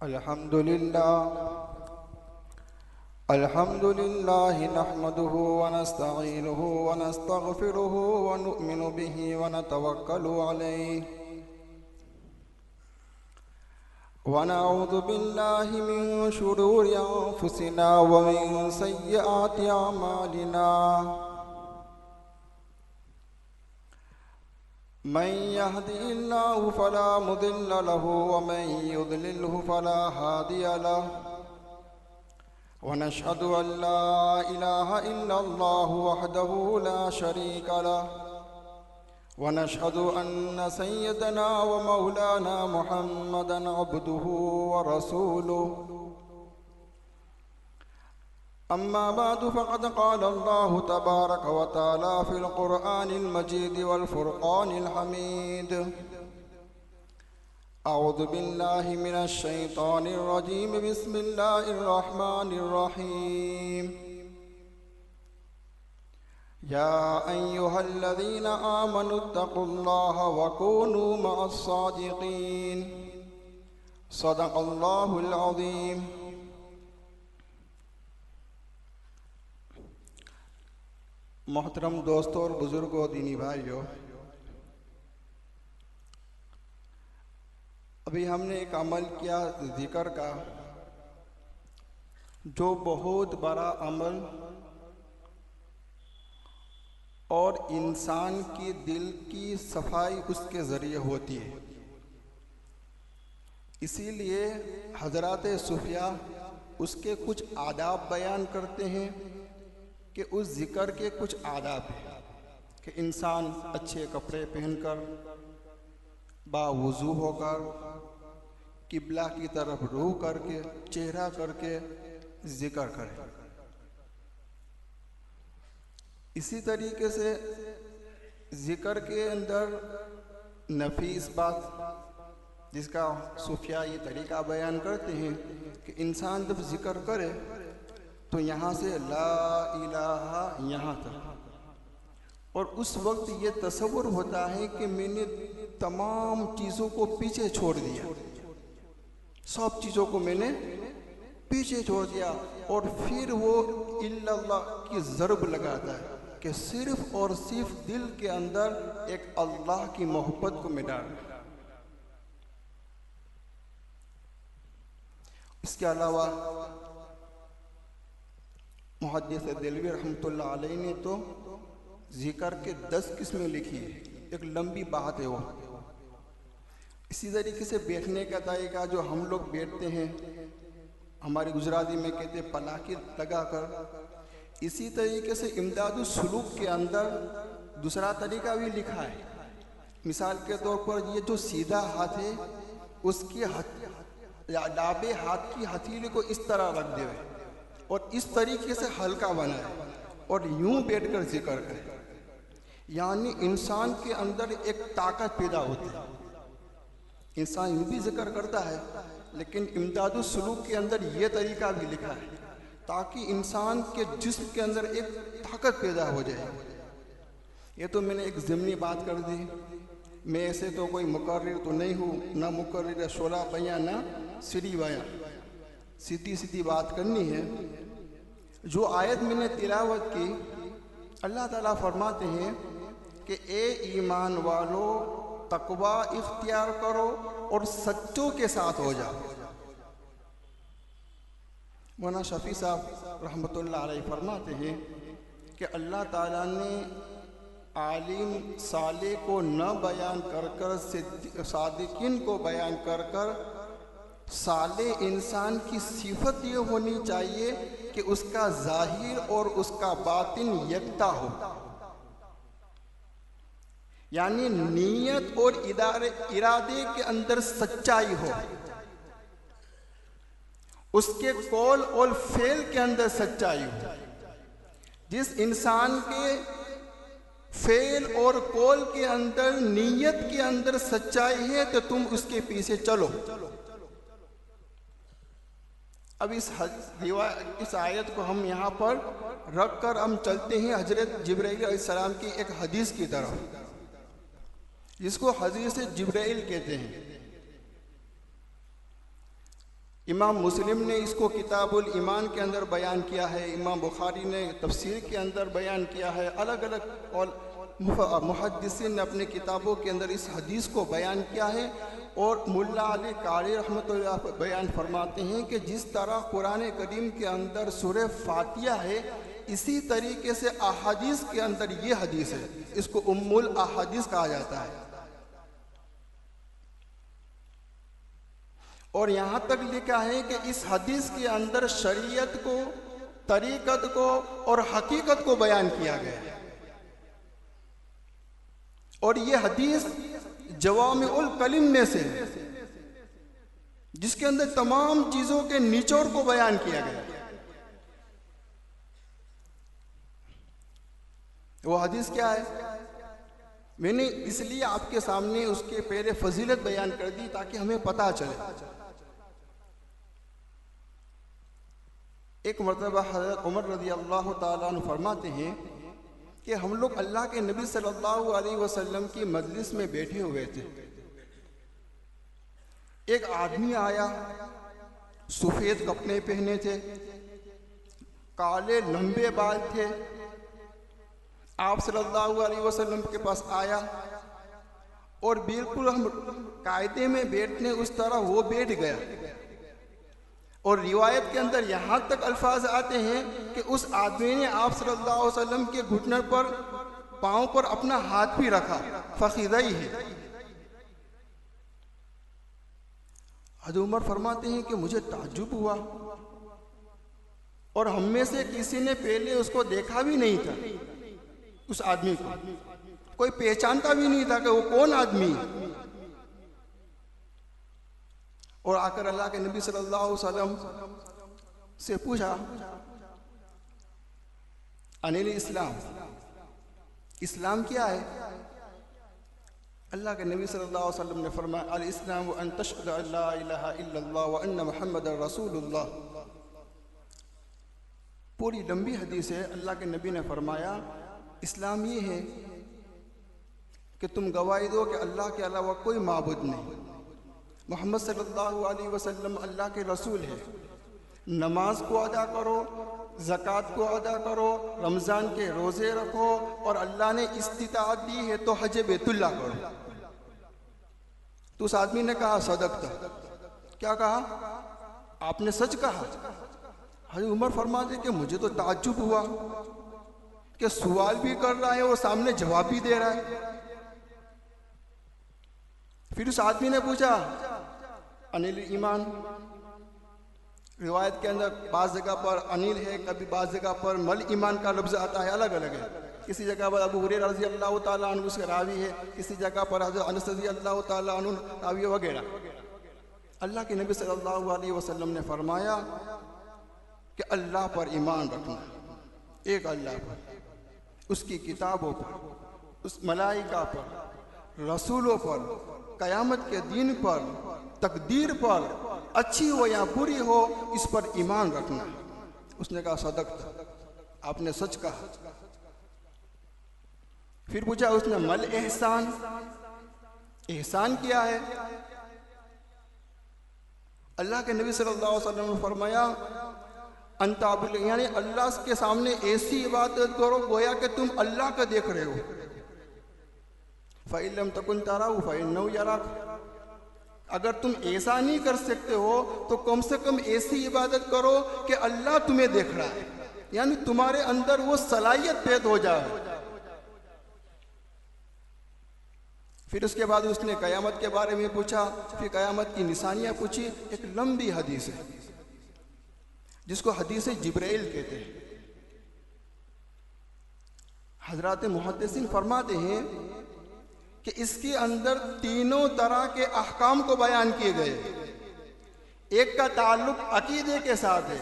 अल्हम्दुलिल्लाह नहमदुहु व नस्तईनुहु व नस्तगफिरुहु व नु'मिनु बिही व नतवक्कलु अलैहि व नऊज़ु बिल्लाहि मिन शुरूरि अंफुसिना व मिन सय्यिआति अमालिना मन यहदिहिल्लाहु फला मुदिल्ल लहु व मन युद्लिल्हु फला हादिय लहु वनशहदु अल्ला इलाहा इल्लल्लाहु वहदहु ला शरीक लहु वनशहदु अन्न सय्यदना व मौलाना मुहम्मदन अब्दुहु व रसूलुहु अम्मा बादु फ़क़द क़ाल अल्लाहु तबारक व तआला फ़िल क़ुरआनिल मजीद वल फ़ुरक़ानिल हमीद अऊज़ु बिल्लाहि मिनश शैतानिर रजीम बिस्मिल्लाहिर रहमानिर रहीम या अय्युहल्लज़ीना आमनुत्तक़ुल्लाहा व कूनू मअस सादिक़ीन सदक़ल्लाहुल अज़ीम। मोहतरम दोस्तों और बुजुर्गों, दीनी भाइयों, अभी हमने एक अमल किया जिक्र का, जो बहुत बड़ा अमल और इंसान की दिल की सफाई उसके ज़रिए होती है। इसीलिए हज़रात सूफिया उसके कुछ आदाब बयान करते हैं कि उस जिक्र के कुछ आदाब हैं कि इंसान अच्छे कपड़े पहनकर बावुज़ू होकर किबला की तरफ रूह करके चेहरा करके जिक्र करे। इसी तरीके से जिक्र के अंदर नफीस बात, जिसका सूफिया ये तरीका बयान करते हैं कि इंसान जब जिक्र करे तो यहाँ से ला इलाहा यहाँ तक, और उस वक्त ये तसव्वुर होता है कि मैंने तमाम चीज़ों को पीछे छोड़ दिया, सब चीज़ों को मैंने पीछे छोड़ दिया, और फिर वो इल्लल्लाह की ज़रब लगाता है कि सिर्फ और सिर्फ दिल के अंदर एक अल्लाह की मोहब्बत को मैं डाल। इसके अलावा मुहद्दिस देलवी रहमतुल्लाह अलैह ने तो जिक्र के 10 किस्में लिखी है, एक लंबी बात है वो। इसी तरीके से बैठने का तरीका, जो हम लोग बैठते हैं, हमारी गुजराती में कहते हैं पलाकी लगाकर, इसी तरीके से इमदादुस सुलूक के अंदर दूसरा तरीका भी लिखा है। मिसाल के तौर पर ये जो सीधा हाथ है उसके डाबे हाथ की हथेली को इस तरह रख दे और इस तरीके से हल्का बनाए और यूं बैठकर जिक्र करे, यानी इंसान के अंदर एक ताकत पैदा होती है। इंसान यूं भी जिक्र करता है, लेकिन इमदादुस सुलूक के अंदर ये तरीका भी लिखा है ताकि इंसान के जिस्म के अंदर एक ताकत पैदा हो जाए। ये तो मैंने एक ज़िमनी बात कर दी, मैं ऐसे तो कोई मुकर्रिर तो नहीं हूँ, ना मुकर्रिर शोला बयां ना सीढ़ी बयां, सीधी सीधी बात करनी है। जो आयत मैंने तिलावत की, अल्लाह ताला फरमाते हैं कि ए ईमान वालो तकवा इख्तियार करो और सच्चों के साथ हो जाओ। मौलाना शफी साहब रहमतुल्लाह अलैह फरमाते हैं कि अल्लाह ताला ने आलिम साले को न बयान कर कर सादिकीन को बयान कर कर साले इंसान की सिफत ये होनी चाहिए कि उसका जाहिर और उसका बातिन यकता हो, यानी नीयत और इरादे के अंदर सच्चाई हो, उसके कौल और फेल के अंदर सच्चाई हो। जिस इंसान के फेल और कौल के अंदर नीयत के अंदर सच्चाई है तो तुम उसके पीछे चलो। अब इस आयत को हम यहाँ पर रख कर हम चलते हैं हजरत जिब्राइल अलैहिस्सलाम की एक हदीस की तरफ, जिसको हदीस जिब्राइल कहते हैं। इमाम मुस्लिम ने इसको किताबुल ईमान के अंदर बयान किया है, इमाम बुखारी ने तफसीर के अंदर बयान किया है, अलग अलग और मुहद्दिसीन ने अपने किताबों के अंदर इस हदीस को बयान किया है। और मुल्ला अली कारी रहमतुल्लाह बयान फरमाते हैं कि जिस तरह कुरान करीम के अंदर सूरह फातिहा है, इसी तरीके से अहादीस के अंदर ये हदीस है, इसको उम्मुल अहादीस कहा जाता है। और यहाँ तक लिखा है कि इस हदीस के अंदर शरीयत को, तरीक़त को और हकीकत को बयान किया गया है। और ये हदीस जवामिउल कलिम में से है, जिसके अंदर तमाम चीज़ों के निचोड़ को बयान किया गया है। वो हदीस क्या है? मैंने इसलिए आपके सामने उसके पहले फजीलत बयान कर दी ताकि हमें पता चले। एक मरतबा हज़रत उमर रज़ी अल्लाह ताला अन्हु फरमाते हैं कि हम लोग अल्लाह के नबी सल्लल्लाहु अलैहि वसल्लम की मजलिस में बैठे हुए थे। एक आदमी आया, सफ़ेद कपड़े पहने थे, काले लंबे बाल थे। आप सल्लल्लाहु अलैहि वसल्लम के पास आया और बिल्कुल हम कायदे में बैठने उस तरह वो बैठ गया। और रिवायत के अंदर यहाँ तक अल्फाज आते हैं कि उस आदमी ने आप सल्लल्लाहु अलैहि वसल्लम के घुटने पर, पाँव पर अपना हाथ भी रखा, फ़ख़िज़ई है। हज़रत उमर फरमाते हैं कि मुझे ताज्जुब हुआ और हम में से किसी ने पहले उसको देखा भी नहीं था। उस आदमी को कोई पहचानता भी नहीं था कि वो कौन आदमी है। और आकर अल्लाह के नबी सल्लल्लाहु अलैहि वसल्लम से पूछा, अनिल इस्लाम, इस्लाम क्या है? अल्लाह के नबी सल्लल्लाहु अलैहि वसल्लम ने फरमाया, अल इस्लाम अन तशहदु अल्ला इलाहा इल्लल्लाह व अन्ना मुहम्मदर रसूलुल्लाह। पूरी लंबी हदीस है। अल्लाह के नबी ने फरमाया, इस्लाम ये है कि तुम गवाही दो कि अल्लाह के अलावा कोई माबूद नहीं, मोहम्मद सल्लल्लाहु अलैहि वसल्लम अल्लाह के रसूल है। नमाज को अदा करो, ज़कात को अदा करो, रमज़ान के रोज़े रखो, और अल्लाह ने इस्तिताअत दी है तो हज बैतुल्लाह करो। तो उस आदमी ने कहा, सदक़ता। क्या कहा? आपने सच कहा। हज़रत उमर फरमाते कि मुझे तो ताज्जुब हुआ कि सवाल भी कर रहा है और सामने जवाब भी दे रहा है। फिर उस आदमी ने पूछा, अनिल ईमान। रिवायत के अंदर बाज़ जगह पर अनिल है, कभी बाज़ जगह पर मल ईमान का लफ्ज़ आता है, अलग अलग है। किसी जगह पर अबू हुरैरा रज़ी अल्लाह ताला अन्हु उसके रावी है, किसी जगह पर हज़रत अनस रज़ी अल्लाह ताला अन्हु रावी वगैरह। अल्लाह के नबी सल्लल्लाहु अलैहि वसल्लम ने फरमाया कि अल्लाह पर ईमान रखना, एक अल्लाह पर, उसकी किताबों पर, उस मलाइका पर, रसूलों पर, क़यामत के दिन पर, तकदीर पर, अच्छी हो या बुरी हो, इस पर ईमान रखना। उसने कहा, सदक़ता, आपने सच कहा। फिर पूछा उसने, मल एहसान, एहसान क्या है? अल्लाह के नबी सल्लल्लाहु अलैहि वसल्लम ने फरमाया, अंताबुल, यानी अल्लाह के सामने ऐसी इबादत करो गोया कि तुम अल्लाह को देख रहे हो। फ़इल्लम तकुन तराहु फ़इन्नहु यराक। अगर तुम ऐसा नहीं कर सकते हो तो कम से कम ऐसी इबादत करो कि अल्लाह तुम्हें देख रहा है, यानी तुम्हारे अंदर वो सलाहियत पैदा हो जाए। फिर उसके बाद उसने क़यामत के बारे में पूछा, फिर क़यामत की निशानियाँ पूछी। एक लंबी हदीस है जिसको हदीस जिब्राइल कहते हैं। हज़रात मुहद्दिसीन फरमाते हैं कि इसके अंदर तीनों तरह के अहकाम को बयान किए गए। एक का ताल्लुक अकीदे के साथ है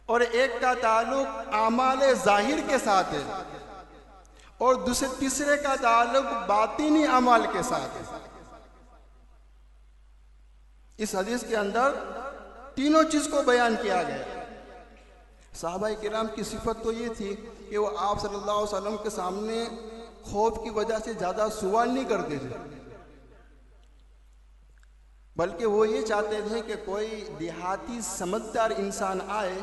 और एक का ताल्लुक आमाल ज़ाहिर के साथ है और तीसरे का ताल्लुक बातिनी अमाल के साथ है। इस हदीस के अंदर तीनों चीज़ को बयान किया गया। सहाबाए किराम की सिफत तो ये थी कि वो आप सल्लल्लाहु अलैहि वसल्लम के सामने खौफ की वजह से ज़्यादा सवाल नहीं करते थे, बल्कि वो ये चाहते थे कि कोई देहाती समझदार इंसान आए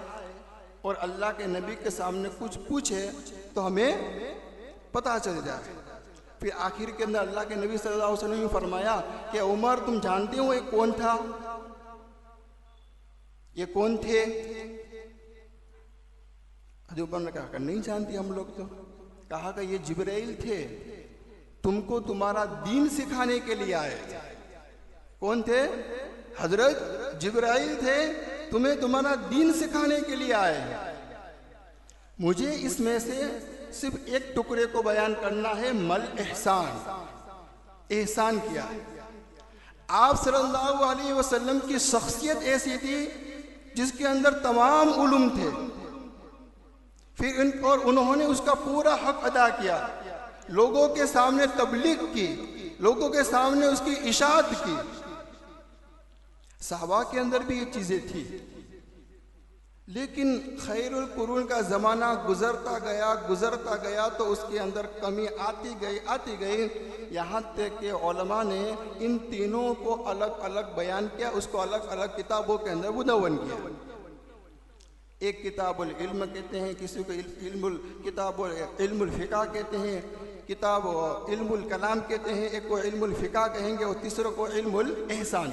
और अल्लाह के नबी के सामने कुछ पूछे तो हमें पता चल जाए। फिर आखिर के अंदर अल्लाह के नबी सल्लल्लाहु अलैहि वसल्लम ने फरमाया कि उमर, तुम जानते हो ये कौन था, ये कौन थे? हज़रत उमर ने कहा नहीं जानती हम लोग तो। कहा कि ये जिब्राइल थे, तुमको तुम्हारा दीन सिखाने के लिए आए। कौन थे? हजरत जिब्राइल थे, तुम्हें तुम्हारा दीन सिखाने के लिए आए। मुझे इसमें से सिर्फ एक टुकड़े को बयान करना है, मल एहसान, एहसान किया है। आप सल्लल्लाहु अलैहि वसल्लम की शख्सियत ऐसी थी जिसके अंदर तमाम उलूम थे, फिर और उन्होंने उसका पूरा हक अदा किया, लोगों के सामने तबलीग की, लोगों के सामने उसकी इशाअत की। सहाबा के अंदर भी ये चीज़ें थी, लेकिन खैरुल कुरून का ज़माना गुज़रता गया तो उसके अंदर कमी आती गई, यहाँ तक कि उलमा ने इन तीनों को अलग अलग बयान किया, उसको अलग अलग किताबों के अंदर मुदव्वन किया। एक किताबुल इल्म कहते हैं, किसी को इल्मुल फ़िक़्ह कहते हैं, किताब इल्मुल कलाम कहते हैं, एक को इल्मुल फ़िक़्ह कहेंगे और तीसरे को इल्मुल एहसान,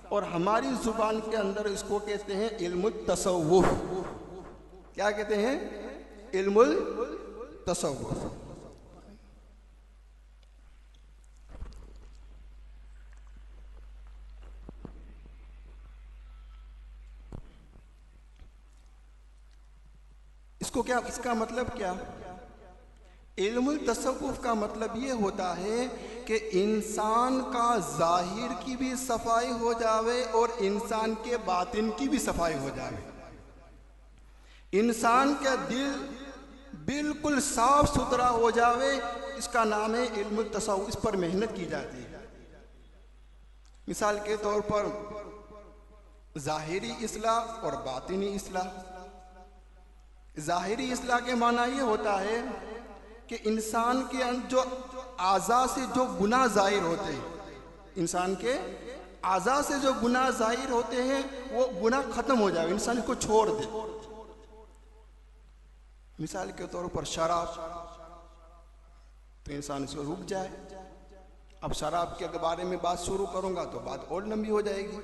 और हमारी ज़ुबान के अंदर इसको कहते हैं इल्मुल तसव्वुफ़। क्या कहते हैं? इल्मुल तसव्वुफ़। इसको क्या, इसका मतलब क्या? इल्मुल तसव्वुफ़ का मतलब ये होता है कि इंसान का ज़ाहिर की भी सफाई हो जावे और इंसान के बातिन की भी सफाई हो जावे। इंसान का दिल बिल्कुल साफ सुथरा हो जावे, इसका नाम है इल्मुल तसव्वुफ़। इस पर मेहनत की जाती है। मिसाल के तौर पर ज़ाहिरी इस्लाह और बातिनी इस्लाह। ज़ाहिरी इस्लाह के माना ये होता है कि इंसान के जो आज़ा से जो गुनाह ज़ाहिर होते हैं, इंसान के आज़ा से जो गुनाह ज़ाहिर होते हैं वो गुनाह ख़त्म हो जाए, इंसान इसको छोड़ दे। मिसाल के तौर पर शराब, तो इंसान इसको रुक जाए। अब शराब के बारे में बात शुरू करूंगा तो बात और लंबी हो जाएगी।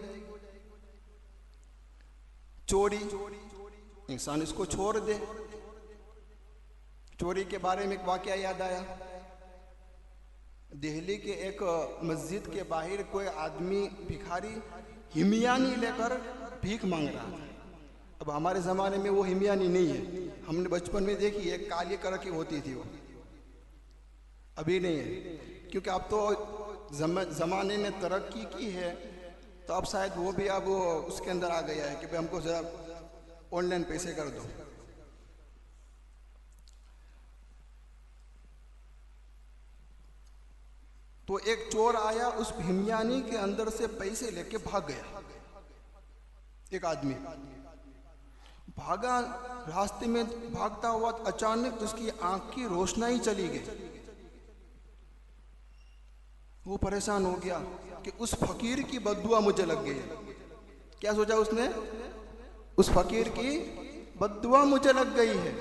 चोरी, इंसान इसको छोड़ दे। चोरी के बारे में एक वाकया याद आया। दिल्ली के एक मस्जिद के बाहर कोई आदमी भिखारी हिमयानी लेकर भीख मांग रहा था। अब हमारे ज़माने में वो हिमयानी नहीं है, हमने बचपन में देखी है, काली कलर की होती थी वो, अभी नहीं है, क्योंकि अब तो ज़माने ने तरक्की की है, तो अब शायद वो भी अब उसके अंदर आ गया है कि भाई हमको ज़रा ऑनलाइन पैसे कर दो। तो एक चोर आया, उस हिमयानी के अंदर से पैसे लेके भाग गया। एक आदमी भागा, रास्ते में भागता हुआ अचानक उसकी आंख की रोशनाई चली गई। वो परेशान हो गया कि उस फकीर की बद्दुआ मुझे लग गई। क्या सोचा उसने? उस फकीर की बद्दुआ मुझे लग गई है।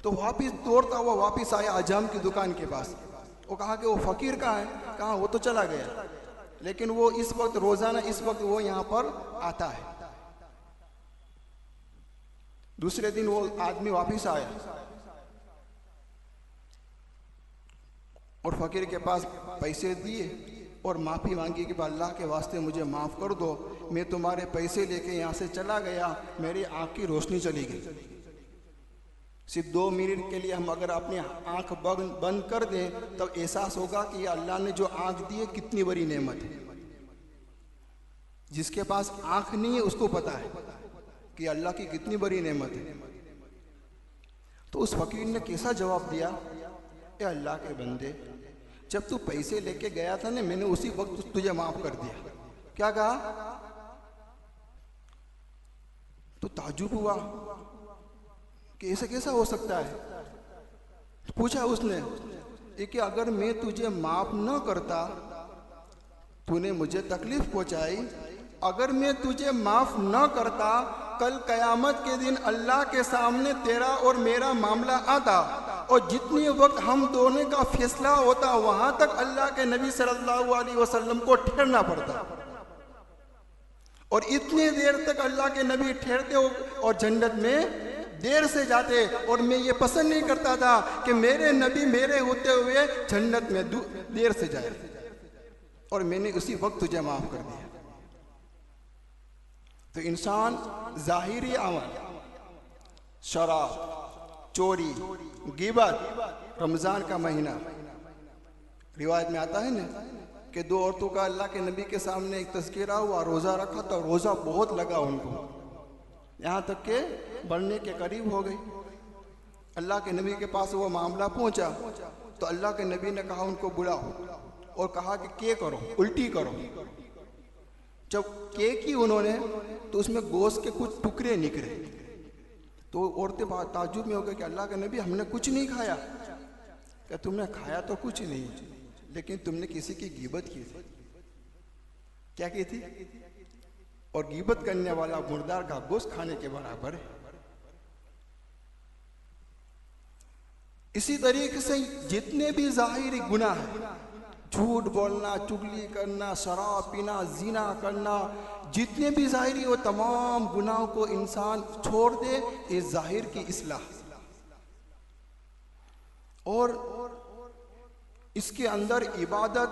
तो वापिस दौड़ता हुआ वापिस आया अजाम की दुकान के पास। वो कहा कि वो फकीर कहाँ है? कहा वो तो चला गया, लेकिन वो इस वक्त रोजाना इस वक्त वो यहाँ पर आता है। दूसरे दिन वो आदमी वापिस आया और फकीर के पास पैसे दिए और माफ़ी मांगी कि अल्लाह के वास्ते मुझे माफ़ कर दो, मैं तुम्हारे पैसे लेके यहाँ से चला गया, मेरी आँख की रोशनी चली गई। सिर्फ 2 मिनट के लिए हम अगर अपनी आँख बंद कर दें तब एहसास होगा कि ये अल्लाह ने जो आँख दी है कितनी बड़ी नेमत है। जिसके पास आँख नहीं है उसको पता है कि अल्लाह की कितनी बड़ी नेमत है। तो उस फकीर ने कैसा जवाब दिया? ए अल्लाह के बंदे, जब तू पैसे लेके गया था ना, मैंने उसी वक्त तुझे माफ कर दिया। क्या कहा? तो ताज्जुब हुआ कि ऐसा कैसा हो सकता है। तो पूछा उसने कि अगर मैं तुझे माफ न करता तूने मुझे तकलीफ पहुंचाई, अगर मैं तुझे माफ न करता, कल कयामत के दिन अल्लाह के सामने तेरा और मेरा मामला आता, और जितनी वक्त हम दोनों का फैसला होता वहां तक अल्लाह के नबी सल्लल्लाहु अलैहि वसल्लम को ठहरना पड़ता, और इतनी देर तक अल्लाह के नबी ठहरते और जन्नत में देर से जाते, और मैं ये पसंद नहीं करता था कि मेरे नबी मेरे होते हुए जन्नत में देर से जाए, और मैंने उसी वक्त तुझे माफ कर दिया। तो इंसान जाहिरी अमल, शराब, चोरी, गिबत, रमजान का महीना, रिवायत में आता है ना कि दो औरतों का अल्लाह के नबी के सामने एक तज़किरा हुआ, रोज़ा रखा तो रोज़ा बहुत लगा उनको, यहाँ तक के बढ़ने के करीब हो गई। अल्लाह के नबी के पास वो मामला पहुँचा तो अल्लाह के नबी ने कहा उनको बुलाओ, और कहा कि के करो, उल्टी करो। जब के की उन्होंने तो उसमें गोश्त के कुछ टुकड़े निकले, तो औरतें ताज्जुब में हो गए कि अल्लाह के नबी हमने कुछ नहीं खाया। क्या तुमने खाया तो कुछ नहीं, लेकिन तुमने किसी की गीबत की थी। क्या की थी? और गीबत करने वाला मुर्दार का गोश्त खाने के बराबर है। इसी तरीके से जितने भी जाहिरी गुनाह है, झूठ बोलना, चुगली करना, शराब पीना, जिना करना, जितने भी जाहिरी वो तमाम गुनाहों को इंसान छोड़ दे, ये जाहिर की इस्लाह। और इसके अंदर इबादत,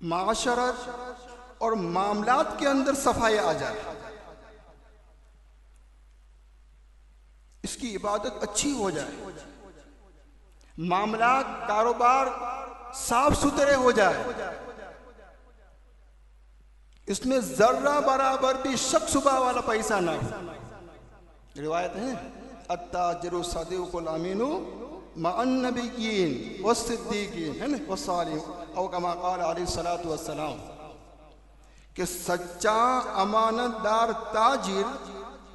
माशरत और मामलात के अंदर सफाई आ जाए, इसकी इबादत अच्छी हो जाए, मामलात, कारोबार साफ सुथरे हो जाए, इसमें जर्रा बराबर भी शक शुबा वाला पैसा ना हो। रिवायत है अत्ताजिरु सदीकुल अमीनु मअन नबिय्यीन वस्सिद्दीकीन, है ना, वस्सालिहीन, औ कमा क़ाल अलैहिस्सलातु वस्सलाम, कि सच्चा अमानतदार ताजिर,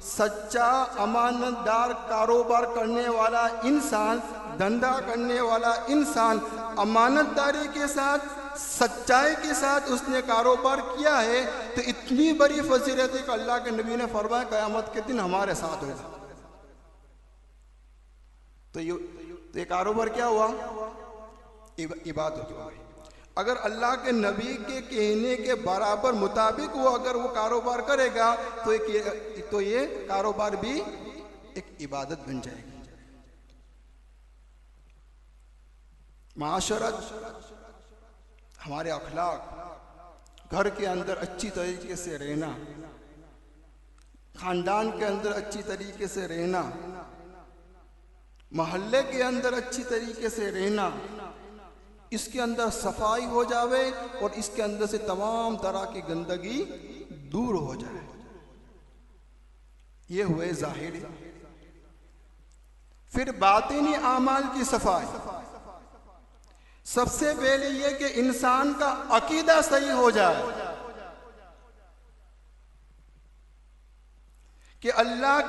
सच्चा अमानतदार कारोबार करने वाला इंसान, धंधा करने वाला इंसान, अमानतदारी के साथ, सच्चाई के साथ उसने कारोबार किया है तो इतनी बड़ी फजीलत है कि अल्लाह के नबी ने फरमाया क़यामत के दिन हमारे साथ होगा। तो ये कारोबार क्या हुआ? इबादत हो गई। अगर अल्लाह के नबी के कहने के बराबर मुताबिक वो अगर वो कारोबार करेगा तो ये कारोबार भी एक इबादत बन जाएगी। माशरत, हमारे अखलाक, घर के अंदर अच्छी तरीके से रहना, खानदान के अंदर अच्छी तरीके से रहना, मोहल्ले के अंदर अच्छी तरीके से रहना, इसके अंदर सफाई हो जावे और इसके अंदर से तमाम तरह की गंदगी दूर हो जाए, ये हुए जाहिरी। फिर बातिनी आमाल की सफाई, सबसे पहले ये कि इंसान का अकीदा सही हो जाए कि अल्लाह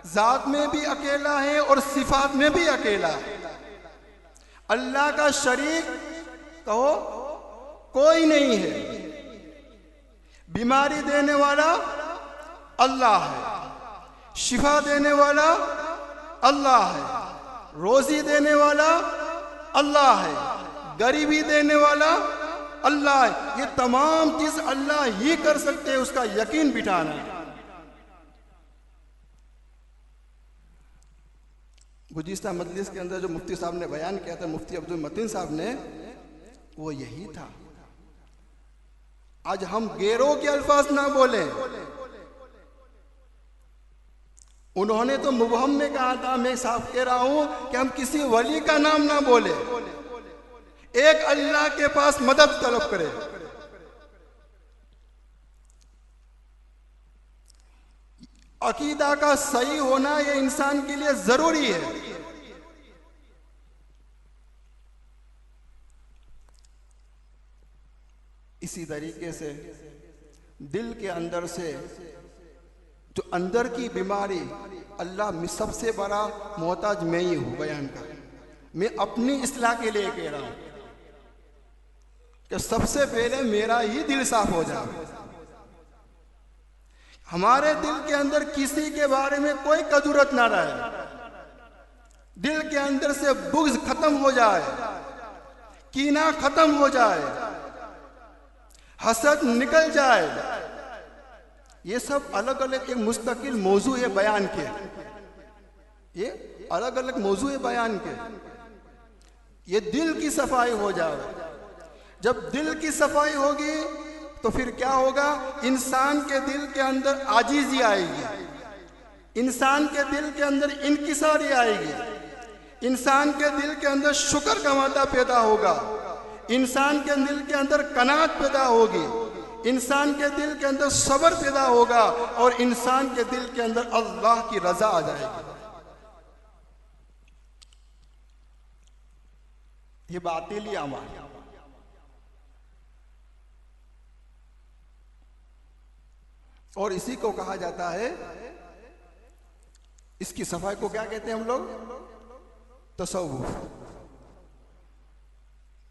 जात में भी अकेला है और सिफात में भी अकेला है। अल्लाह का शरीक कहो कोई नहीं है। बीमारी देने वाला अल्लाह है, शिफा देने वाला अल्लाह है, रोजी देने वाला अल्लाह है, गरीबी देने वाला अल्लाह है। ये तमाम चीज अल्लाह ही कर सकते हैं, उसका यकीन बिठाना है। गुज़िश्ता मजलिस के अंदर जो मुफ्ती साहब ने बयान किया था, मुफ्ती अब्दुल मतीन साहब ने, वो यही था। आज हम गैरों के अल्फाज ना बोले, उन्होंने तो मुबहम में कहा था, मैं साफ कह रहा हूं कि हम किसी वली का नाम ना बोले, एक अल्लाह के पास मदद तलब करे। अकीदा का सही होना ये इंसान के लिए जरूरी है। इसी तरीके से दिल के अंदर से जो अंदर की बीमारी, अल्लाह में सबसे बड़ा मोहताज मैं ही हूं बयान का, मैं अपनी इस्लाह के लिए कह रहा हूं कि सबसे पहले मेरा ही दिल साफ हो जाए, हमारे दिल के अंदर किसी के बारे में कोई कदूरत ना रहे, दिल के अंदर से बुग़्ज़ खत्म हो जाए, कीना खत्म हो जाए, हसद निकल जाए। ये सब अलग अलग एक मुस्तकिल मौजू है बयान के, ये अलग अलग मौजू है बयान के। ये दिल की सफाई हो जाए, जब दिल की सफाई होगी तो फिर क्या होगा, इंसान के दिल के अंदर आजीजी आएगी, इंसान के दिल के अंदर इनकिसारी आएगी, इंसान के दिल के अंदर शुक्र का मादा पैदा होगा, इंसान के दिल के अंदर कनात पैदा होगी, इंसान के दिल के अंदर सब्र पैदा होगा और इंसान के दिल के अंदर अल्लाह की रजा आ जाएगी। ये बातिल अमाल, और इसी को कहा जाता है, इसकी सफाई को क्या कहते हैं हम लोग, तसव्वुफ।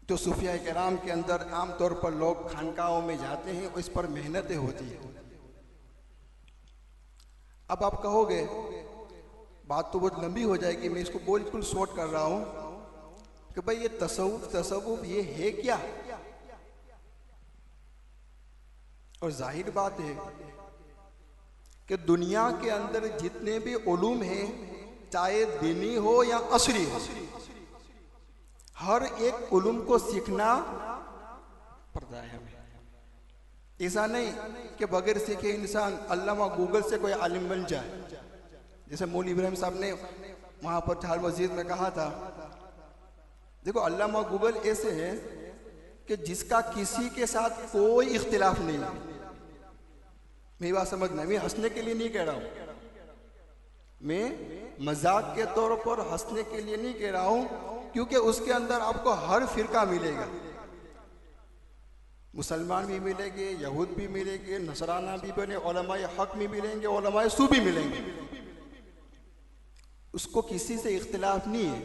तो सूफिया किराम के अंदर आमतौर पर लोग खानकाहों में जाते हैं और इस पर मेहनतें होती हैं। अब आप कहोगे बात तो बहुत लंबी हो जाएगी, मैं इसको बिल्कुल शॉर्ट कर रहा हूं कि भाई ये तसव्वुफ ये है क्या। और जाहिर बात है कि दुनिया के अंदर जितने भी उलूम हैं, चाहे दीनी हो या असरी हो, हर एक उलूम को सीखना पड़ता है हमें। ऐसा नहीं कि बगैर सीखे इंसान अल्लामा गूगल से कोई आलिम बन जाए। जैसे मौलवी इब्राहिम साहब ने वहाँ पर झाल मस्जिद में कहा था, देखो अल्लामा गूगल ऐसे है कि जिसका किसी के साथ कोई इख्तिलाफ नहीं है। मेरी बात समझना, मैं हंसने के लिए नहीं कह रहा हूँ, मैं मजाक के तौर पर हंसने के लिए नहीं कह रहा हूँ, क्योंकि उसके अंदर आपको हर फिरका मिलेगा, मुसलमान भी मिलेंगे, यहूद भी मिलेंगे, नसराना भी बने, उलमाए हक भी मिलेंगे, उलमाए सू भी मिलेंगे। उसको किसी से इख्तिलाफ नहीं है।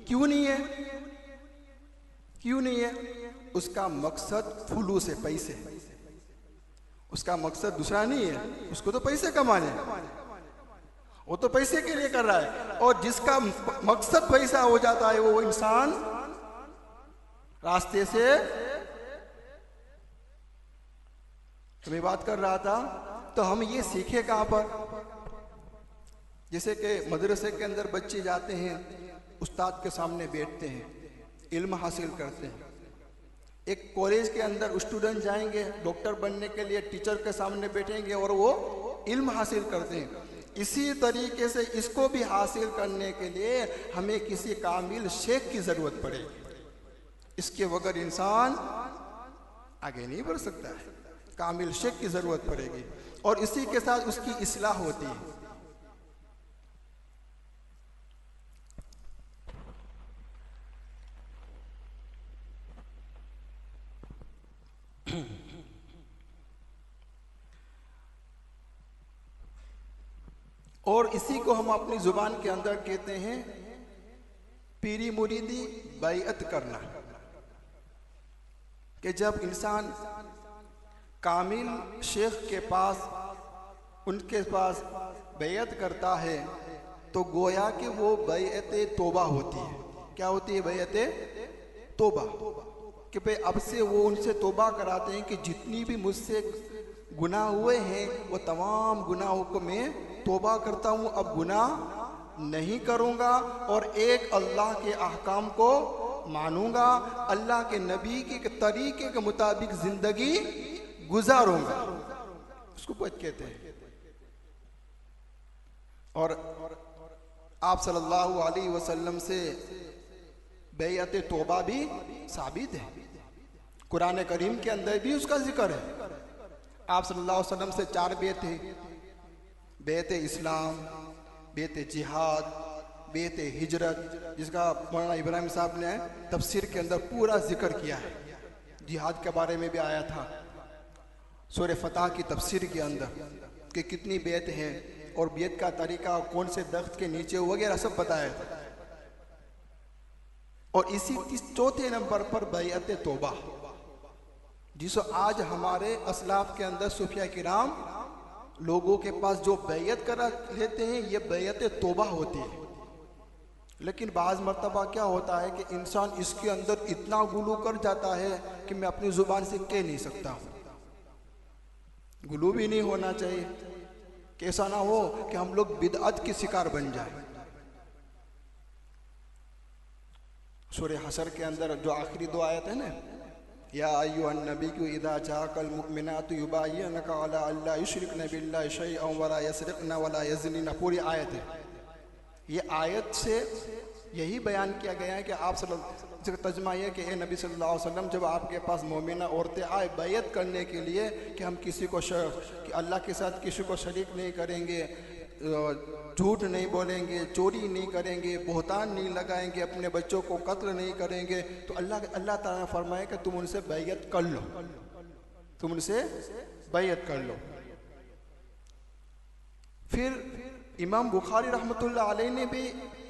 क्यों नहीं है? क्यों नहीं है? उसका मकसद फुलूस है, पैसे। उसका मकसद दूसरा नहीं है, उसको तो पैसे कमाने, वो तो पैसे के लिए कर रहा है। और जिसका मकसद पैसा हो जाता है वो इंसान रास्ते से, तो मैं बात कर रहा था, तो हम ये सीखे कहाँ पर? जैसे कि मदरसे के अंदर बच्चे जाते हैं, उस्ताद के सामने बैठते हैं, इल्म हासिल करते हैं। एक कॉलेज के अंदर स्टूडेंट जाएंगे डॉक्टर बनने के लिए, टीचर के सामने बैठेंगे और वो इल्म हासिल करते हैं। इसी तरीके से इसको भी हासिल करने के लिए हमें किसी कामिल शेख की ज़रूरत पड़ेगी। इसके बगैर इंसान आगे नहीं बढ़ सकता है, कामिल शेख की ज़रूरत पड़ेगी और इसी के साथ उसकी इस्लाह होती है। और इसी को हम अपनी जुबान के अंदर कहते हैं पीरी मुरीदी बैअत करना, कि जब इंसान कामिल शेख के पास, उनके पास बैअत करता है तो गोया कि वो बैअत तौबा होती है। क्या होती है बैअत तौबा? कि भाई अब से वो उनसे तौबा कराते हैं कि जितनी भी मुझसे गुनाह हुए हैं वो तमाम गुनाहों को मैं तौबा करता हूँ, अब गुनाह नहीं करूँगा और एक अल्लाह के अहकाम को मानूंगा, अल्लाह के नबी के तरीके के मुताबिक ज़िंदगी गुजारूंगा। उसको बैअत कहते हैं। और आप सल्लल्लाहु अलैहि वसल्लम से बैअत तौबा भी साबित है, कुरान करीम के अंदर भी उसका जिक्र है। आप सल्लल्लाहु अलैहि वसल्लम से 4 बैत है, बैत इस्लाम, बैत जिहाद, बैत हिजरत, जिसका मौलाना इब्राहिम साहब ने तफसीर के अंदर पूरा जिक्र किया है। जिहाद के बारे में भी आया था सूरह फतह की तफसीर के अंदर कि कितनी बैत है और बैत का तरीका, कौन से दख्त के नीचे वगैरह सब बताया था। और इसी 4थे नंबर पर बैअत तौबा, जिसो आज हमारे असलाफ के अंदर सूफिया किराम लोगों के पास जो बैयत करा लेते हैं, ये बैयत तौबा होती है। लेकिन बाज़ मर्तबा क्या होता है कि इंसान इसके अंदर इतना गुलू कर जाता है कि मैं अपनी ज़ुबान से कह नहीं सकता हूँ। गुलू भी नहीं होना चाहिए कि ऐसा ना हो कि हम लोग बिदअत के शिकार बन जाए। सूरह हशर के अंदर जो आखिरी दो आयत है ना, या अय्युहन नबी इदा जाकल मुमिनातु युबाय्यिनका अला अल्ला युश्रिकना बिल्लाहि शैअन वला यसरिकना वला यज़नीना, पूरी आयत है। ये आयत से यही बयान किया गया है कि आप सल्लल्लाहु तर्जुमा यह कि ए नबी सल्लल्लाहु अलैहि वसल्लम, जब आपके पास मोमिना औरतें आए बैयत करने के लिए कि हम किसी को कि अल्लाह के साथ किसी को शरीक नहीं करेंगे, झूठ नहीं बोलेंगे, चोरी नहीं करेंगे, बोहतान नहीं लगाएंगे, अपने बच्चों को कत्ल नहीं करेंगे, तो अल्लाह ताला ने फरमाया कि तुम उनसे बैयत कर लो, तुम उनसे बैयत कर लो। फिर इमाम बुखारी रहमतुल्लाह अलैह ने भी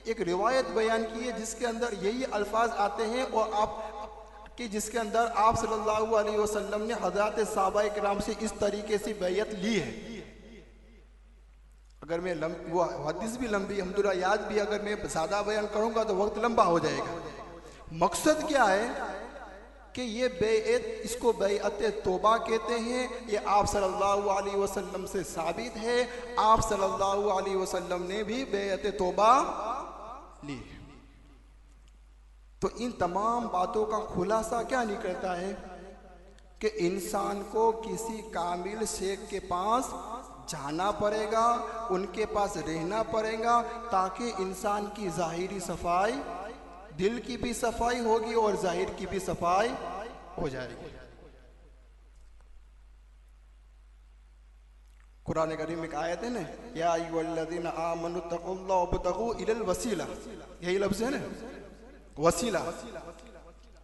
एक रिवायत बयान की है जिसके अंदर यही अल्फाज आते हैं और आप कि जिसके अंदर आप सल्लल्लाहु अलैहि वसल्लम ने हज़रत सहाबाए किराम से इस तरीके से बैयत ली है। अगर मैं वो हदीस भी लंबी अल्हम्दुलिल्लाह याद भी, अगर मैं ज़्यादा बयान करूँगा तो वक्त लंबा हो जाएगा। मकसद क्या है कि ये बैयत, इसको बैयत तौबा कहते हैं। ये आप सल्लल्लाहु अलैहि वसल्लम से साबित है। आप सल्लल्लाहु अलैहि वसल्लम ने भी बैयत तौबा ली। तो इन तमाम बातों का खुलासा क्या निकलता है कि इंसान को किसी कामिल शेख के पास जाना पड़ेगा, उनके पास रहना पड़ेगा, ताकि इंसान की ज़ाहिरी सफाई, दिल की भी सफाई होगी और जाहिर की भी सफाई हो जाएगी। कुरान करीम में एक आयत है ना, या अय्युहल्लज़ीना आमनु तक़ुल्लाह वब्तगू इलल वसीला, यही लफ्ज़ है ना, वसीला,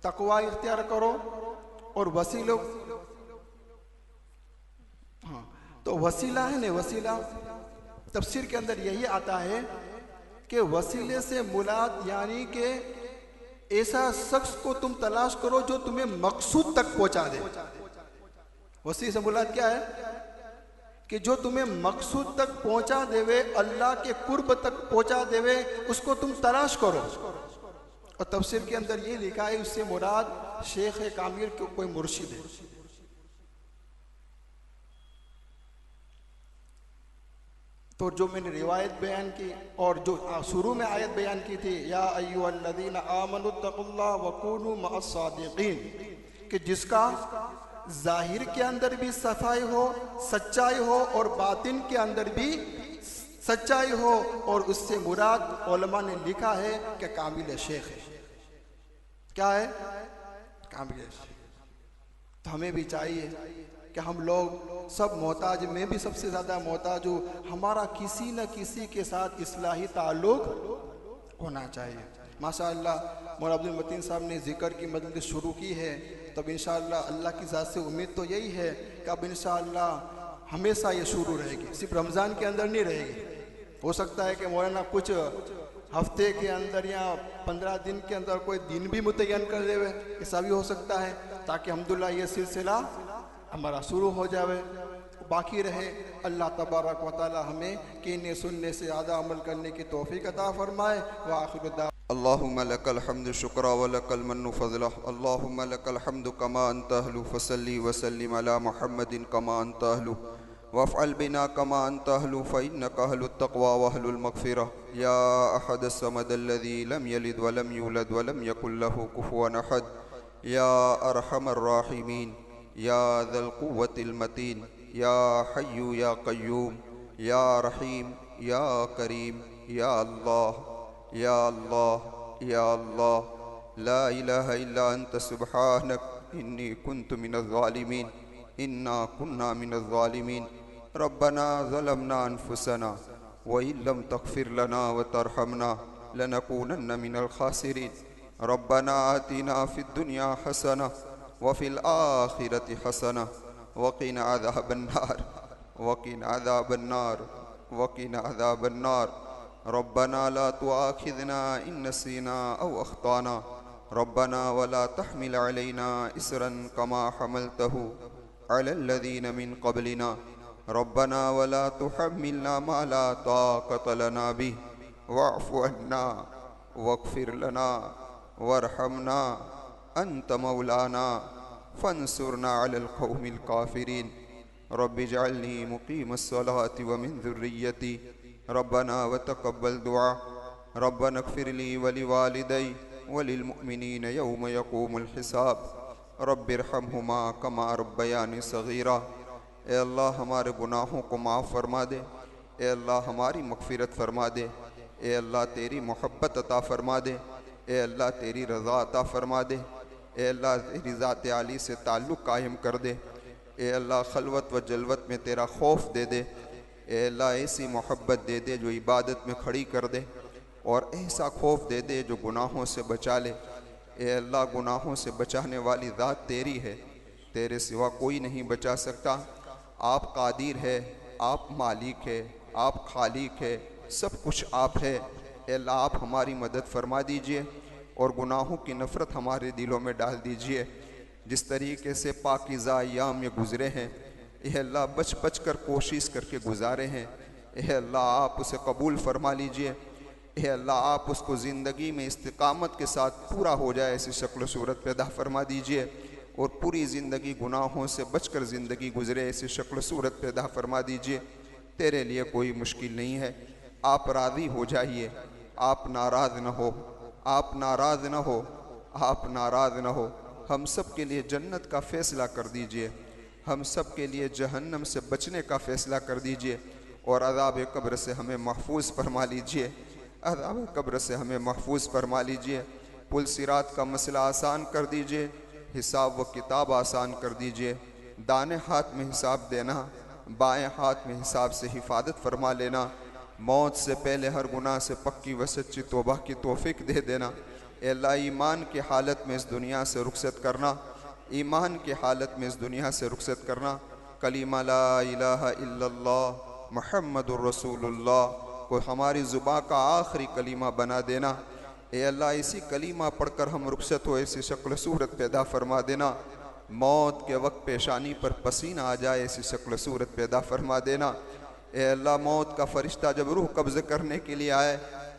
तकवा इख्तियार करो और वसीलो, हाँ, तो वसीला है ना, वसीला तफसीर के अंदर यही आता है कि वसीले से मुराद यानी कि ऐसा शख्स को तुम तलाश करो जो तुम्हें मकसूद तक पहुंचा दे। वसीले से मुराद क्या है कि जो तुम्हें मकसूद तक पहुंचा देवे, अल्लाह के कुर्ब तक पहुंचा देवे, उसको तुम तलाश करो। और तफसीर के अंदर ये लिखा है उससे मुराद शेख कामिल को कोई मुर्शिद है। तो जो मैंने रिवायत बयान की और जो शुरू में आयत बयान की थी, या अय्युहल्लज़ीना आमनु तक़ुल्लाह वकूनू मअस्सादिक़ीन, कि जिसका जाहिर के अंदर भी सफाई हो, सच्चाई हो, और बातिन के अंदर भी सच्चाई हो, और उससे मुराद उलमा ने लिखा है कि कामिल शेख है। क्या है? कामिल शेख। तो हमें भी चाहिए कि हम लोग सब मोहताज, मैं भी सबसे ज़्यादा मोहताज हूँ, हमारा किसी न किसी के साथ इस्लाही ताल्लुक़ होना चाहिए। माशाअल्लाह मौलाना अब्दुल मतीन साहब ने ज़िक्र की मजलिस शुरू की है, तब इंशाअल्लाह अल्लाह की ज़ात से उम्मीद तो यही है कि अब इंशाअल्लाह हमेशा ये शुरू रहेगी, सिर्फ रमज़ान के अंदर नहीं रहेगी। हो सकता है कि मौलाना कुछ हफ्ते के अंदर या 15 दिन के अंदर कोई दिन भी मुतय्यन कर देवे, ऐसा भी हो सकता है, ताकि अल्हम्दुलिल्लाह ये सिलसिला हमारा शुरू हो जावे, बाकी रहे। अल्लाह तबारक व तआला हमें कहने सुनने से ज़्यादा अमल करने की तौफीक अता फरमाए। व आखिरु दाअवाना अल्लाहुम्मा लकल हम्दु शुक्रा व लकल मन्नु फज़ला, अल्लाहुम्मा लकल हम्दु कमा अंत अहलु, फसल्ली व सल्लिम अला मुहम्मदिन कमा अंत अहलु, वफ़अल बिना कमा अंत अहलु, फ़इन्नका अहलुत तक़वा व अहलुल मग़फ़िरा। या अहदस समद अल्लज़ी लम यलिद व लम यूलद व लम यकुल लहु कुफ़ुवन अहद। या अरहमर राहिमीन, या ज़ल क़ुव्वतिल मतीन, या हय्यु या क़य्यूम, या रहीम या करीम, या अल्लाह या अल्लाह या अल्लाह, ला इलाहा इल्ला अंत सुब्हानक इन्नी कुन्तु मिनज़ ज़ालिमीन, इन्ना कुन्ना मिनज़ ज़ालिमीन। रब्बना ज़लमना अनफुसना व इल्लम तग़फ़िर लना व तरहमना लनकूनन्न मिनल ख़ासिरीन। रब्बना आतिना फ़िद दुनिया हसना व फ़िल आखिरति हसना व क़िना अज़ाबन्नार व क़िना अज़ाबन्नार व क़िना अज़ाबन्नार। रब्बना ला तुआखिज़ना इन नसीना औ अख़्ताना, रब्बना वला तहमिल अलैना इसरन कमा हमलतहु अलल्लज़ीन मिन क़ब्लिना रब्बना वला तुहम्मिलना मा ला ताक़त लना बिहि वअफ़ु अन्ना वग़फ़िर लना वरहमना अंत मौलाना फंसुरना अलल क़ौमिल काफ़िरीन रब्बि जअलनी मुक़ीमस्सलाति व मिन ज़ुर्रिय्यती रब्बना व तक़ब्बल दुआ रब्बना इग़फ़िरली व लिवालिदैया व लिलमुअ्मिनीन यौम यक़ूमुल हिसाब रब्बिरहमहुमा कमा रब्बयानी सग़ीरा। ए अल्लाह हमारे गुनाहों को माफ़ फरमा दे, ए अल्लाह हमारी मग़फ़िरत फरमा दे, ए अल्लाह तेरी मोहब्बत अता फरमा दे, ए अल्लाह तेरी रज़ा अता फरमा दे, ए अल्लाह तेरी ज़ात आली से ताल्लुक़ कायम कर दे, ए अल्लाह खलवत व जलवत में तेरा खौफ दे दे, ए अल्लाह ऐसी मोहब्बत दे दे जो इबादत में खड़ी कर दे, और ऐसा खौफ दे दे जो गुनाहों से बचा ले। ए अल्लाह गुनाहों से बचाने वाली ज़ात तेरी है, तेरे सिवा कोई नहीं बचा सकता। आप कादिर है, आप मालिक है, आप खालिक है, सब कुछ आप है। ए अल्लाह आप हमारी मदद फरमा दीजिए और गुनाहों की नफ़रत हमारे दिलों में डाल दीजिए। जिस तरीके से पाकीज़ा अय्याम ये गुज़रे हैं, ए अल्लाह बच बच कर कोशिश करके गुजारे हैं, ए अल्लाह आप उसे कबूल फरमा लीजिए। ए अल्लाह आप उसको ज़िंदगी में इस्तिकामत के साथ पूरा हो जाए ऐसी शक्ल सूरत पैदा फरमा दीजिए, और पूरी ज़िंदगी गुनाहों से बचकर ज़िंदगी गुज़रे ऐसी शक्ल सूरत पैदा फरमा दीजिए। तेरे लिए कोई मुश्किल नहीं है, आप राज़ी हो जाइए, आप नाराज़ न हो, आप नाराज़ न हो, आप नाराज़ न हो। हम सब के लिए जन्नत का फ़ैसला कर दीजिए, हम सब के लिए जहन्नम से बचने का फ़ैसला कर दीजिए, और अज़ाब कब्र से हमें महफूज फरमा लीजिए, अज़ाब कब्र से हमें महफूज फरमा लीजिए। पुल सिरात का मसला आसान कर दीजिए, हिसाब व किताब आसान कर दीजिए। दाने हाथ में हिसाब देना, बाएं हाथ में हिसाब से हिफाजत फरमा लेना। मौत से पहले हर गुनाह से पक्की व सच्ची तौबा की तौफीक दे देना। ए अल्लाह ईमान की हालत में इस दुनिया से रुखसत करना, ईमान की हालत में इस दुनिया से रुखसत करना। कलीमा ला इलाहा इल्लल्लाह मुहम्मदुर रसूलुल्लाह को हमारी ज़ुबान का आखिरी कलीमा बना देना। ए अल्लाह इसी कलीमा पढ़कर हम रुखसत हो ऐसी शक्ल सूरत पैदा फरमा देना। मौत के वक्त पेशानी पर पसीना आ जाए ऐसी शक्ल सूरत पैदा फरमा देना। ए अल्लाह मौत का फ़रिश्ता जब रूह कब्ज़ करने के लिए आए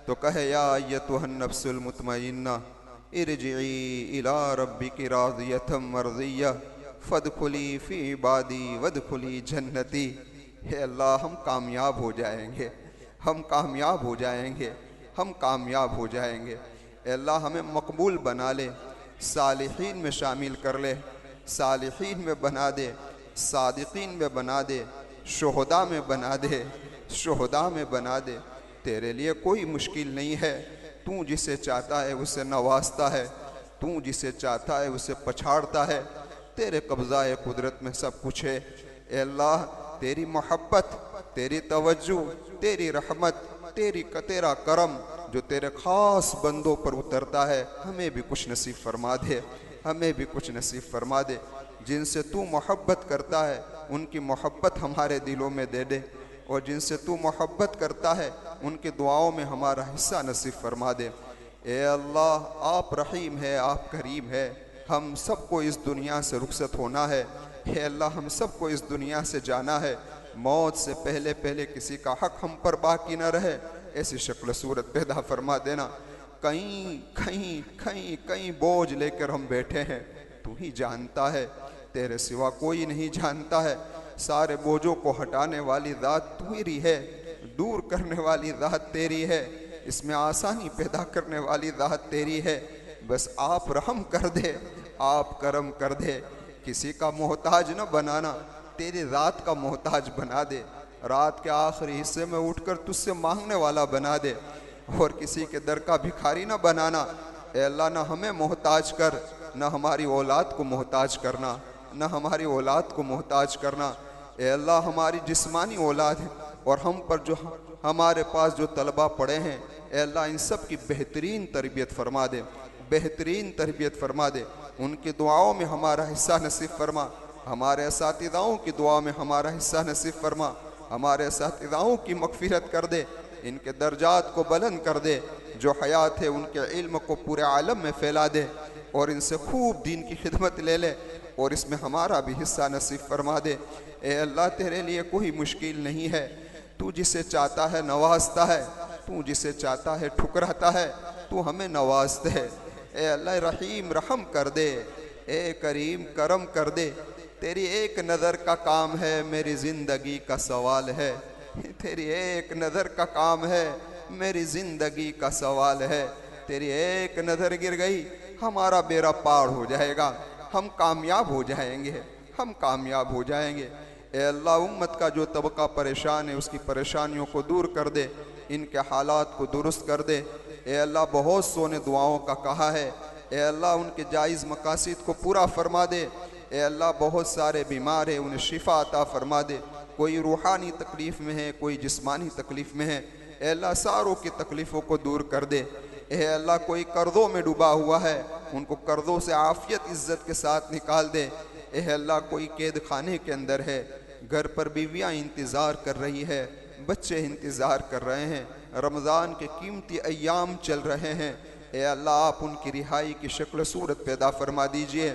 तो कहे या अय्यतुहन नफ्सुल मुतमइन्ना इरजिई इला रब्बिकी राज़ियतम मर्ज़िय्या फ़दख़ुली फ़ी इबादी वदख़ुली जन्नती। हे अल्लाह हम कामयाब हो जाएंगे, हम कामयाब हो जाएंगे, हम कामयाब हो जाएंगे। अल्लाह हमें मकबूल बना ले, सालिहीन में शामिल कर ले, सालिहीन में बना दे, सादिकीन में बना दे, शुहदा में बना दे, शुहदा में बना दे। तेरे लिए कोई मुश्किल नहीं है, तू जिसे चाहता है उसे नवाजता है, तू जिसे चाहता है उसे पछाड़ता है। तेरे कब्ज़ाए कुदरत में सब कुछ है। ए अल्लाह तेरी मोहब्बत, तेरी तवज्जो, तेरी रहमत, तेरा करम जो तेरे ख़ास बंदों पर उतरता है, हमें भी कुछ नसीब फरमा दे, हमें भी कुछ नसीब फरमा दे। जिनसे तू मोहब्बत करता है उनकी मोहब्बत हमारे दिलों में दे दे, और जिनसे तू मोहब्बत करता है उनकी दुआओं में हमारा हिस्सा नसीब फरमा दे। ए अल्लाह आप रहीम है, आप करीम है। हम सबको इस दुनिया से रुखसत होना है। हे अल्लाह हम सबको इस दुनिया से जाना है। मौत से पहले पहले किसी का हक हम पर बाकी न रहे, ऐसी शक्ल सूरत पैदा फरमा देना। कहीं कहीं कहीं कहीं बोझ लेकर हम बैठे हैं, तू ही जानता है, तेरे सिवा कोई नहीं जानता है। सारे बोझों को हटाने वाली ज़ात तू ही है, दूर करने वाली ज़ात तेरी है, इसमें आसानी पैदा करने वाली ज़ात तेरी है। बस आप रहम कर दे, आप करम कर दे, किसी का मोहताज न बनाना, तेरी ज़ात का मोहताज बना दे। रात के आखिरी हिस्से में उठकर तुझसे मांगने वाला बना दे, और किसी के दर का भिखारी न बनाना। ए अल्लाह न हमें मोहताज कर, न हमारी औलाद को मोहताज करना, न हमारी औलाद को मोहताज करना। ए अल्लाह हमारी जिस्मानी औलाद है और हम पर जो हमारे पास जो तलबा पड़े हैं, ए अल्लाह इन सब की बेहतरीन तरबियत फरमा दे, बेहतरीन तरबियत फरमा दे। उनकी दुआओं में हमारा हिस्सा नसीब फरमा, हमारे असातिज़ाओं की दुआ में हमारा हिस्सा नसीब फरमा, हमारे असातिज़ाओं की मग़फ़िरत कर दे। इनके दर्जात को बुलंद कर दे, जो हयात है उनके इल्म को पूरे आलम में फैला दे और इनसे खूब दीन की खिदमत ले ले और इसमें हमारा भी हिस्सा नसीब फरमा दे। ए अल्लाह तेरे लिए कोई मुश्किल नहीं है, तू जिसे चाहता है नवाजता है, तू जिसे चाहता है ठुकराता है, तू हमें नवाजते है। ए अल्लाह रहीम रहम कर दे, ए करीम करम कर दे, तेरी एक नज़र का काम है मेरी ज़िंदगी का सवाल है, तेरी एक नज़र का काम है मेरी ज़िंदगी का सवाल है। तेरी एक नज़र गिर गई हमारा बेड़ा पार हो जाएगा, हम कामयाब हो जाएंगे, हम कामयाब हो जाएंगे। ए अल्लाह उम्मत का जो तबका परेशान है उसकी परेशानियों को दूर कर दे, इनके हालात को दुरुस्त कर दे। ए अल्लाह बहुत सो ने दुआओं का कहा है, ए अल्लाह उनके जायज़ मकासिद को पूरा फरमा दे। ए अल्लाह बहुत सारे बीमार हैं, उन्हें शिफा अता फरमा दे। कोई रूहानी तकलीफ़ में है, कोई जिस्मानी तकलीफ़ में है, ए अल्लाह सारों की तकलीफ़ों को दूर कर दे। ए अल्लाह कोई कर्ज़ों में डूबा हुआ है, उनको कर्ज़ों से आफ़ियत इज़्ज़त के साथ निकाल दे। ए अल्लाह कोई कैद खाने के अंदर है, घर पर बीवियाँ इंतज़ार कर रही है, बच्चे इंतज़ार कर रहे हैं, रमज़ान के कीमती अय्याम चल रहे हैं। ए अल्लाह आप उनकी रिहाई की शक्ल सूरत पैदा फरमा दीजिए।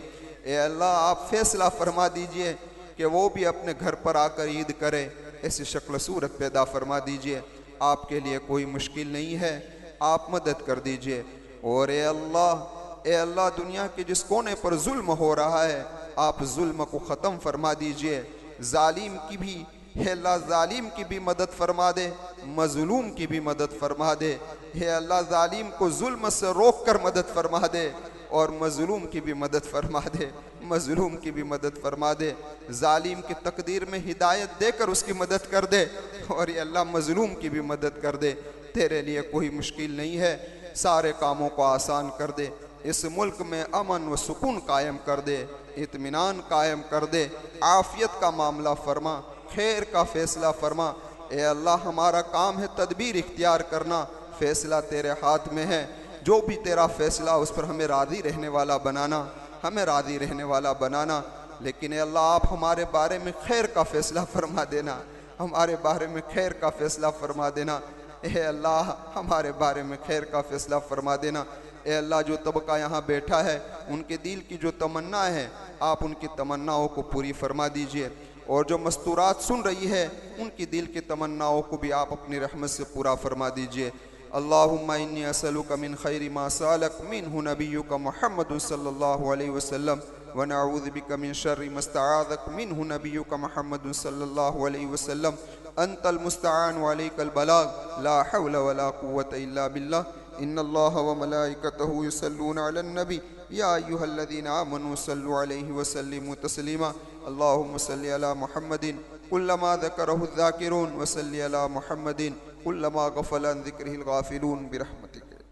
ए अल्लाह आप फ़ैसला फरमा दीजिए कि वो भी अपने घर पर आकर ईद करे, ऐसी शक्ल सूरत पैदा फरमा दीजिए। आपके लिए कोई मुश्किल नहीं है, आप मदद कर दीजिए। और ए अल्लाह दुनिया के जिस कोने पर जुल्म हो रहा है आप जुल्म को ख़त्म फरमा दीजिए। जालिम की भी हे अल्लाह जालिम की भी मदद फरमा दे, मज़लूम की भी मदद फरमा दे। हे अल्लाह जालिम को जुल्म से रोक कर मदद फरमा दे और मज़लूम की भी मदद फरमा दे, मज़लूम की भी मदद फरमा दे। जालिम की तकदीर में हिदायत देकर उसकी मदद कर दे और ये अल्लाह मज़लूम की भी मदद कर दे। तेरे लिए कोई मुश्किल नहीं है, सारे कामों को आसान कर दे। इस मुल्क में अमन व सुकून कायम कर दे, इत्मीनान कायम कर दे, आफ़ियत का मामला फरमा, खैर का फ़ैसला फरमा। ए अल्लाह हमारा काम है तदबीर इख्तियार करना, फ़ैसला तेरे हाथ में है। जो भी तेरा फ़ैसला उस पर हमें राज़ी रहने वाला बनाना, हमें राज़ी रहने वाला बनाना। लेकिन ए अल्लाह आप हमारे बारे में खैर का फ़ैसला फरमा देना, हमारे बारे में खैर का फ़ैसला फरमा देना। ए अल्लाह हमारे बारे में खैर का फ़ैसला फरमा देना। ए अल्लाह जो तबका यहाँ बैठा है उनके दिल की जो तमन्ना है आप उनकी तमन्नाओं को पूरी फरमा दीजिए। और जो मस्तूरात सुन रही है उनकी दिल की तमन्नाओं को भी आप अपनी रहमत से पूरा फरमा दीजिए। अल्लाहुम्मा इन्नी असअलुका मिन खैरि मा सअलक मिन्हु नबियुका मुहम्मद सल्लल्लाहु अलैहि वसल्लम व नऊज़ु बिका मिन शर्रि मा इस्तआज़क मिन्हु नबियुका मुहम्मद सल्लल्लाहु अलैहि वसल्लम अंतल मुस्तआन व अलैकल बलाग ला हौला वला कुव्वता इल्ला बिल्लाह। इन्नल्लाह व मलाइकतहु युसल्लूना अलन नबी या अय्युहल्लज़ीना आमनू सल्लु अलैहि व सल्लिमू तस्लीमा। अल्लाहुम्मा सल्लि अला मुहम्मदिन कुल्लमा ज़करहु ज़ाकिरून व सल्लि अला मुहम्मदिन कुल्लमा गफ़ला अन ज़िक्रिहिल गाफ़िलून बिरहमतिक।